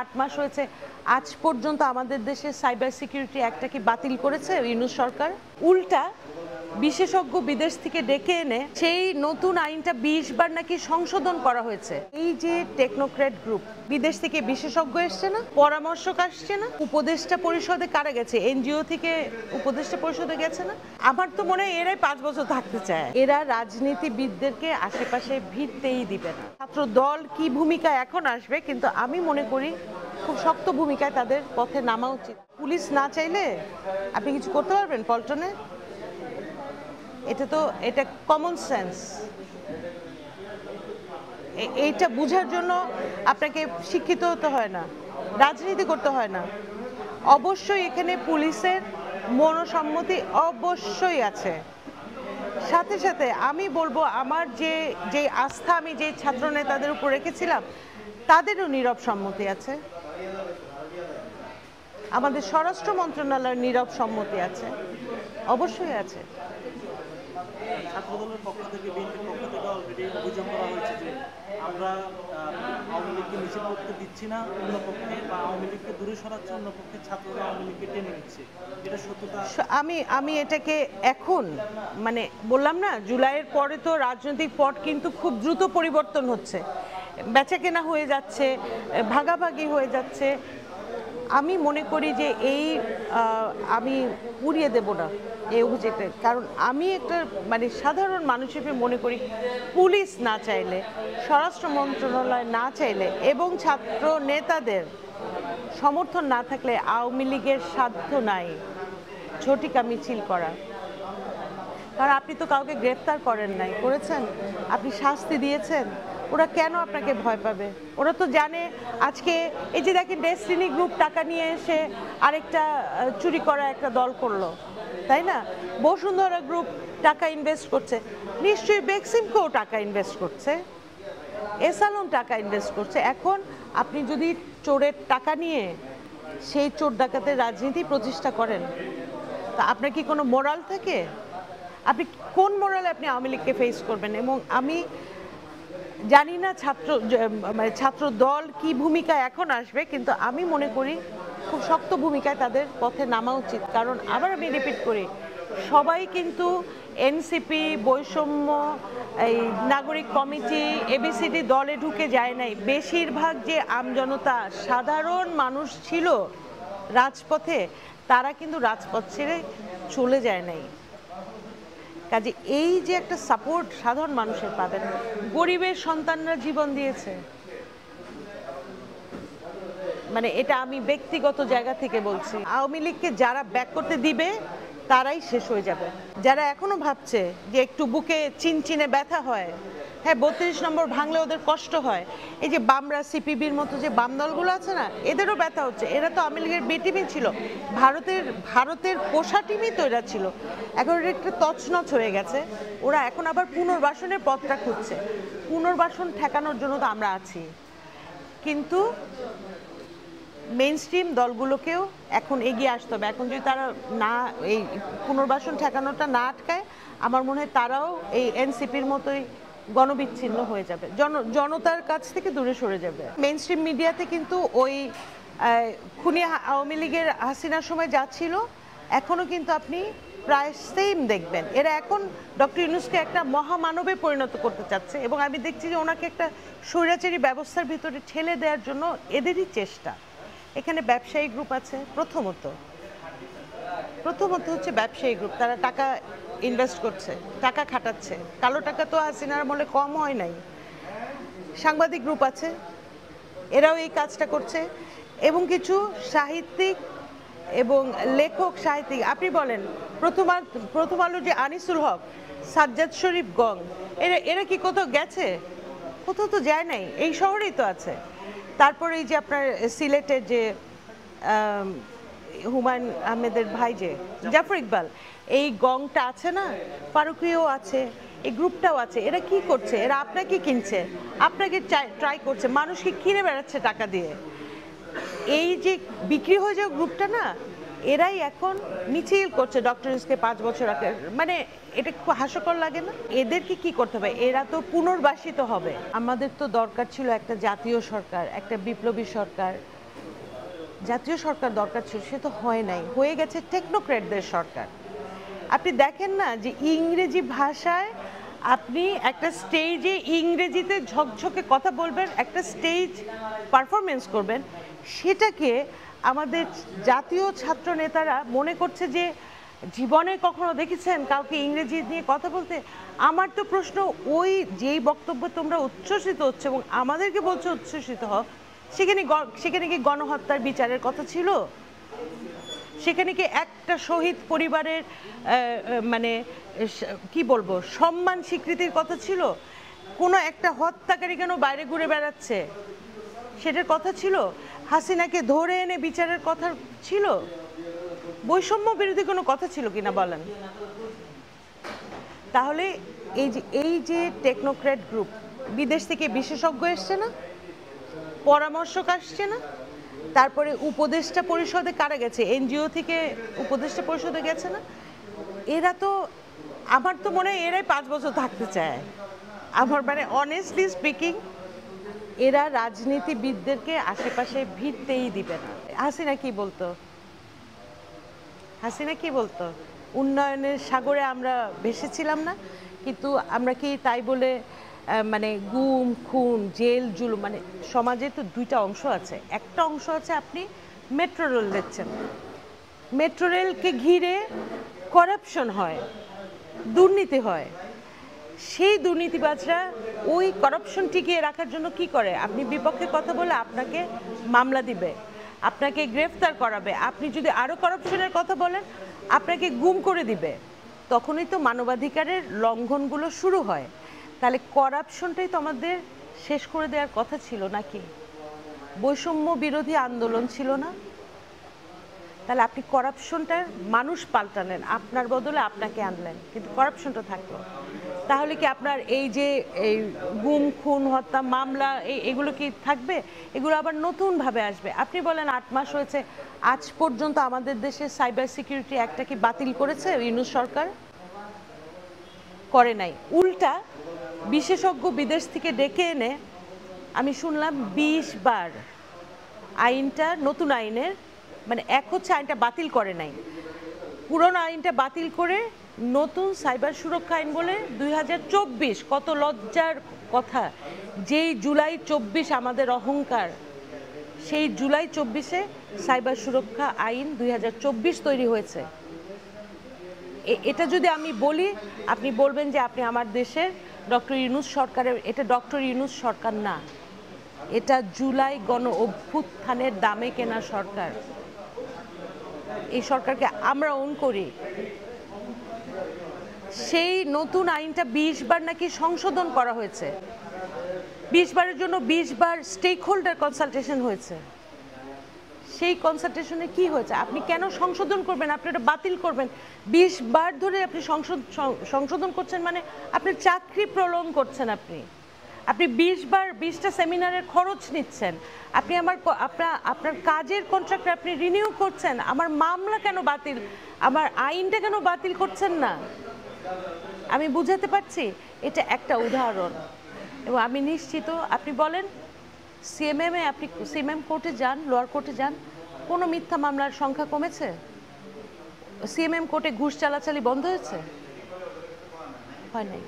8 মাস হয়েছে, আজ পর্যন্ত আমাদের দেশে সাইবার সিকিউরিটি অ্যাক্টটা কি বাতিল করেছে ইউনূস সরকার? উল্টা বিশেষজ্ঞ বিদেশ থেকে ডেকে এনে সেই নতুন আইনটা 20 বার নাকি সংশোধন করা হয়েছে। এই যে টেকনোক্র্যাট গ্রুপ, বিদেশ থেকে বিশেষজ্ঞ এসছে না, পরামর্শক আসছে না, উপদেষ্টা পরিষদে কারা গেছে? এনজিও থেকে উপদেষ্টা পরিষদে গেছে না? আমার তো মনে হয় এরাই 5 বছর থাকতে চায়। এরা রাজনীতিবিদদেরকে আশেপাশে ভিড়তেই দিবে না। ছাত্র দল কি ভূমিকা এখন আসবে, কিন্তু আমি মনে করি খুব শক্ত ভূমিকায় তাদের পথে নামা উচিত। পুলিশ না চাইলে আপনি কিছু করতে পারবেন পল্টনে? এটা কমন সেন্স। এইটা বুঝার জন্য আপনাকে শিক্ষিত হতে হয় না, রাজনীতি করতে হয় না। অবশ্যই এখানে পুলিশের মনোসম্মতি অবশ্যই আছে। সাথে সাথে আমি বলবো, আমার যে আস্থা আমি যে ছাত্র নেতাদের উপর রেখেছিলাম তাদেরও নীরব সম্মতি আছে। আমাদের স্বরাষ্ট্র মন্ত্রণালয়ের নীরব সম্মতি আছে, অবশ্যই আছে। ছাত্রদলের পক্ষ থেকে, বিএনপির পক্ষ থেকে অলরেডি অভিযোগ করা হয়েছে যে আমরা আওয়ামী লীগকে নিষেধ করতে দিচ্ছি না অন্য পক্ষে, বা আওয়ামী লীগকে দূরে সরাচ্ছে, অন্য পক্ষে ছাত্ররা আওয়ামী লীগকে টেনে নিচ্ছে। এটা সত্যতা? আমি এটাকে এখন মানে বললাম না, জুলাইয়ের পরে তো রাজনৈতিক পট কিন্তু খুব দ্রুত পরিবর্তন হচ্ছে, বেচাকেনা হয়ে যাচ্ছে, ভাগাভাগি হয়ে যাচ্ছে। আমি মনে করি যে আমি উড়িয়ে দেব না এই অভিযোগটা, কারণ আমি একটা মানে সাধারণ মানুষ হিসেবে মনে করি পুলিশ না চাইলে, স্বরাষ্ট্র মন্ত্রণালয় না চাইলে এবং ছাত্র নেতাদের সমর্থন না থাকলে আওয়ামী লীগের সাধ্য নাই ঝটিকা মিছিল করা। কারণ আপনি তো কাউকে গ্রেফতার করেন নাই, করেছেন? আপনি শাস্তি দিয়েছেন, ওরা কেন আপনাকে ভয় পাবে? ওরা তো জানে আজকে এই যে দেখেন ডেস্টিনি গ্রুপ টাকা নিয়ে এসে আরেকটা চুরি করা একটা দল করলো, তাই না? বসুন্ধরা গ্রুপ টাকা ইনভেস্ট করছে, নিশ্চয়ই বেক্সিমকেও টাকা ইনভেস্ট করছে, এসালন টাকা ইনভেস্ট করছে। এখন আপনি যদি চোরের টাকা নিয়ে সেই চোর ডাকাতের রাজনীতি প্রতিষ্ঠা করেন, তা আপনার কি কোনো মোরাল থাকে? আপনি কোন মোরালে আপনি আওয়ামী লীগকে ফেস করবেন? এবং আমি জানি না ছাত্র দল কি ভূমিকা এখন আসবে, কিন্তু আমি মনে করি খুব শক্ত ভূমিকায় তাদের পথে নামা উচিত। কারণ আবার আমি রিপিট করি, সবাই কিন্তু এনসিপি, বৈষম্য, এই নাগরিক কমিটি, এবিসিডি দলে ঢুকে যায় নাই। বেশিরভাগ যে আমজনতা, সাধারণ মানুষ ছিল রাজপথে, তারা কিন্তু রাজপথ ছেড়ে চলে যায় নাই। কাজে এই যে একটা সাপোর্ট সাধারণ মানুষের পাবেন, গরিবের সন্তানরা জীবন দিয়েছে, মানে এটা আমি ব্যক্তিগত জায়গা থেকে বলছি। আওয়ামী লীগকে যারা ব্যাক করতে দিবে তারাই শেষ হয়ে যাবে। যারা এখনো ভাবছে যে একটু বুকে চিনচিনে ব্যথা হয়, হ্যাঁ 32 নম্বর ভাঙলে ওদের কষ্ট হয়, এই যে বামরা, সিপিবির মতো যে বাম দলগুলো আছে না, এদেরও ব্যথা হচ্ছে। এরা তো আওয়ামী লীগের বি টিমই ছিল, ভারতের পোষা টিমই তো এরা ছিল। এখন এটা একটা তছনছ হয়ে গেছে, ওরা এখন আবার পুনর্বাসনের পথটা খুঁজছে। পুনর্বাসন ঠেকানোর জন্য তো আমরা আছি, কিন্তু মেইন স্ট্রিম দলগুলোকেও এখন এগিয়ে আসতে হবে। এখন যদি তারা না এই পুনর্বাসন ঠেকানোটা না আটকায়, আমার মনে হয় তারাও এই এনসিপির মতোই গণবিচ্ছিন্ন হয়ে যাবে, জনতার কাছ থেকে দূরে সরে যাবে। মেইন স্ট্রিম মিডিয়াতে কিন্তু ওই খুনি আওয়ামী লীগের হাসিনার সময় যা ছিল, এখনও কিন্তু আপনি প্রায় সেম দেখবেন। এরা এখন ডক্টর ইউনূসকে একটা মহামানবে পরিণত করতে চাচ্ছে, এবং আমি দেখছি যে ওনাকে একটা স্বৈরাচারী ব্যবস্থার ভিতরে ঠেলে দেওয়ার জন্য এদেরই চেষ্টা। এখানে ব্যবসায়ী গ্রুপ আছে, প্রথমত হচ্ছে ব্যবসায়ী গ্রুপ, তারা টাকা ইনভেস্ট করছে, টাকা খাটাচ্ছে। কালো টাকা তো হাসিনার আমলে কম হয় নাই। সাংবাদিক গ্রুপ আছে, এরাও এই কাজটা করছে, এবং কিছু সাহিত্যিক এবং লেখক সাহিত্যিক। আপনি বলেন প্রথম আলো যে আনিসুল হক, সাজ্জাদ শরীফ গং, এরা কি কোথাও গেছে? কোথাও তো যায় নাই, এই শহরেই তো আছে। তারপরে এই যে আপনার সিলেটের যে হুমায়ুন আহমেদের ভাই যে জাফর ইকবাল, এই গংটা আছে না, ফারুকিও আছে, এই গ্রুপটাও আছে। এরা কি করছে? এরা আপনাকে কিনছে, আপনাকে ট্রাই করছে, মানুষকে কিনে বেড়াচ্ছে টাকা দিয়ে। এই যে বিক্রি হয়ে যাওয়া গ্রুপটা না, এরাই এখন মিছিল করছে ডক্টর ইউনূসকে 5 বছর আগে। মানে এটা খুব হাস্যকর লাগে না? এদেরকে কি করতে হবে? এরা তো পুনর্বাসিত হবে। আমাদের তো দরকার ছিল একটা জাতীয় সরকার, একটা বিপ্লবী সরকার, জাতীয় সরকার দরকার ছিল, সে তো হয় নাই, হয়ে গেছে টেকনোক্র্যাটদের সরকার। আপনি দেখেন না যে ইংরেজি ভাষায় আপনি একটা স্টেজে ইংরেজিতে ঝকঝকে কথা বলবেন, একটা স্টেজ পারফরমেন্স করবেন, সেটাকে আমাদের জাতীয় ছাত্র নেতারা মনে করছে যে জীবনে কখনো দেখেছেন কাউকে ইংরেজি নিয়ে কথা বলতে? আমার তো প্রশ্ন, ওই যেই বক্তব্য তোমরা উচ্ছ্বসিত হচ্ছে এবং আমাদেরকে বলছো উচ্ছ্বসিত হও, সেখানে কি গণহত্যার বিচারের কথা ছিল? সেখানে কি একটা শহীদ পরিবারের মানে কি বলবো সম্মান স্বীকৃতির কথা ছিল? কোনো একটা হত্যাকারী কেন বাইরে ঘুরে বেড়াচ্ছে সেটার কথা ছিল? হাসিনাকে ধরে এনে বিচারের কথা ছিল? বৈষম্য বিরোধী কোনো কথা ছিল কিনা বলেন? তাহলে এই যে টেকনোক্র্যাট গ্রুপ, বিদেশ থেকে বিশেষজ্ঞ এসছে না, পরামর্শক আসছে না, তারপরে উপদেষ্টা পরিষদে কারা গেছে? এনজিও থেকে উপদেষ্টা পরিষদে গেছে না? এরা তো, আমার তো মনে হয় এরাই 5 বছর থাকতে চায়। আমার মানে অনেস্টলি স্পিকিং, এরা রাজনীতিবিদদেরকে আশেপাশে ভিড়তেই দিবে না। হাসিনা কি বলতো? হাসিনা কি বলতো? উন্নয়নের সাগরে আমরা ভেসেছিলাম না, কিন্তু আমরা কি তাই বলে মানে গুম খুন জেল জুলুম, মানে সমাজে তো দুইটা অংশ আছে। একটা অংশ আছে আপনি মেট্রো রেল দেখছেন, মেট্রো রেলকে ঘিরে করাপশন হয়, দুর্নীতি হয়, সেই দুর্নীতিবাজরা ওই করাপশন টিকিয়ে রাখার জন্য কি করে? আপনি বিপক্ষে কথা বলে আপনাকে মামলা দিবে, আপনাকে গ্রেফতার করাবে, আপনি যদি আরও করাপশনের কথা বলেন আপনাকে গুম করে দিবে। তখনই তো মানবাধিকারের লঙ্ঘনগুলো শুরু হয়। তাহলে করাপশনটাই তো আমাদের শেষ করে দেওয়ার কথা ছিল নাকি? বৈষম্য বিরোধী আন্দোলন ছিল না? তাহলে আপনি করাপশনটার মানুষ পাল্টালেন, আপনার বদলে আপনাকে আনলেন, কিন্তু করাপশনটা থাকলো। তাহলে কি আপনার এই যে এই গুম খুন হত্যা মামলা এগুলো কি থাকবে? এগুলো আবার নতুনভাবে আসবে। আপনি বলেন 8 মাস হয়েছে, আজ পর্যন্ত আমাদের দেশে সাইবার সিকিউরিটি অ্যাক্টটা কি বাতিল করেছে ইউনূস সরকার? করে নাই। উল্টা বিশেষজ্ঞ বিদেশ থেকে ডেকে এনে আমি শুনলাম 20 বার আইনটা, নতুন আইনের মানে এক হচ্ছে আইনটা বাতিল করে নাই, পুরনো আইনটা বাতিল করে নতুন সাইবার সুরক্ষা আইন বলে 2024, কত লজ্জার কথা, যেই জুলাই 24 আমাদের অহংকার, সেই জুলাই 24-এ সাইবার সুরক্ষা আইন 2024 তৈরি হয়েছে। এটা যদি আমি বলি আপনি বলবেন যে আপনি আমার দেশের ডক্টর ইউনূস সরকারের, এটা ডক্টর ইউনূস সরকার না, এটা জুলাই গণ অভ্যুত্থানের দামে কেনা সরকার। এই সরকারকে আমরা ওন করি। সেই নতুন আইনটা 20 বার নাকি সংশোধন করা হয়েছে, 20 বারের জন্য 20 বার স্টেক হোল্ডার কনসালটেশন হয়েছে। সেই কনসালটেশনে কি হয়েছে? আপনি কেন সংশোধন করবেন? আপনি এটা বাতিল করবেন? 20 বার ধরে আপনি সংশোধন করছেন, মানে আপনি চাকরি প্রলং করছেন। আপনি 20 বার 20টা সেমিনারের খরচ নিচ্ছেন, আপনি আপনার কাজের কন্ট্রাক্ট আপনি রিনিউ করছেন। আমার মামলা কেন বাতিল, আমার আইনটা কেন বাতিল করছেন না? আমি বুঝাতে পারছি? এটা একটা উদাহরণ। এবং আমি নিশ্চিত আপনি বলেন সিএমএমে, আপনি সিএমএম কোর্টে যান, লোয়ার কোর্টে যান, কোনো মিথ্যা মামলার সংখ্যা কমেছে? সিএমএম কোর্টে ঘুষ চালাচালি বন্ধ হয়েছে? হয় নাই।